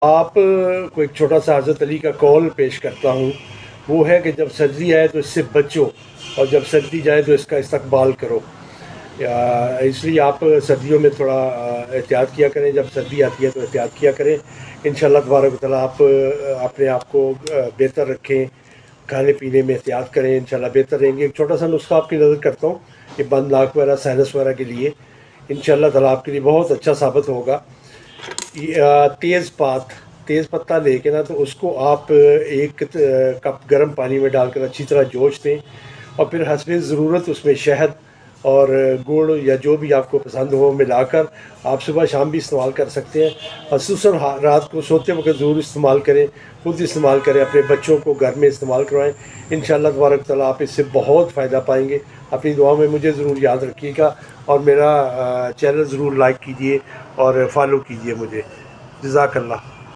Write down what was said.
آپ کو ایک چھوٹا سا حضرت علی کا قول پیش کرتا ہوں، وہ ہے کہ جب سردی آئے تو اس سے بچو، اور جب سردی جائے تو اس کا استقبال کرو۔ اس لیے آپ سردیوں میں تھوڑا احتیاط کیا کریں، جب سردی آتی ہے تو احتیاط کیا کریں۔ انشاءاللہ تبارک و تعالیٰ آپ اپنے آپ کو بہتر رکھیں، کھانے پینے میں احتیاط کریں، انشاءاللہ بہتر رہیں گے۔ ایک چھوٹا سا نسخہ آپ کی نظر کرتا ہوں کہ بند ناک وغیرہ، سائنس وغیرہ کے لیے انشاءاللہ تعالیٰ آپ کے لیے بہت اچھا ثابت ہوگا۔ تیز پتہ لے کے نا، تو اس کو آپ ایک کپ گرم پانی میں ڈال کر اچھی طرح جوش دیں، اور پھر حسب ضرورت اس میں شہد اور گڑ یا جو بھی آپ کو پسند ہو ملا کر آپ صبح شام بھی استعمال کر سکتے ہیں۔ خصوصاً رات کو سوتے وقت ضرور استعمال کریں، خود استعمال کریں، اپنے بچوں کو گھر میں استعمال کروائیں۔ انشاءاللہ تبارک تعالیٰ آپ اس سے بہت فائدہ پائیں گے۔ اپنی دعا میں مجھے ضرور یاد رکھیے گا، اور میرا چینل ضرور لائک کیجیے اور فالو کیجیے مجھے۔ جزاک اللہ۔